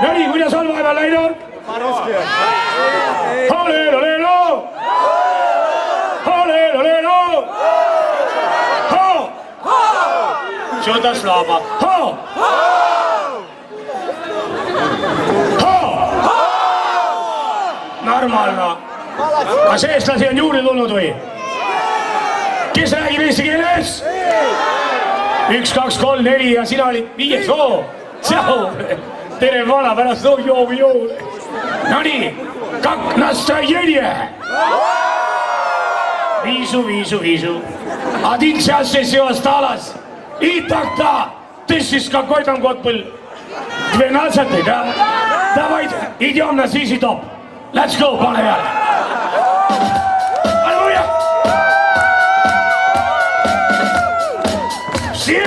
Nonii, kuidas on vahepeal läinud? Halleluleelu! Halleluleelu! Sjuta slava! Normaalne. Kas eestlasi on juurde tulnud või? Kes räägib eesti keeles? 1, 2, 3, 4 ja sina olid 5. Tšau! Tere vana pärast joo. Nonii, как настроение? Viisu. Один час всего осталось. И тогда tõstis какой там год был? 12, да? Давайте, идем на ZZ Top. Let's go, pane peale. Halleluja! Все!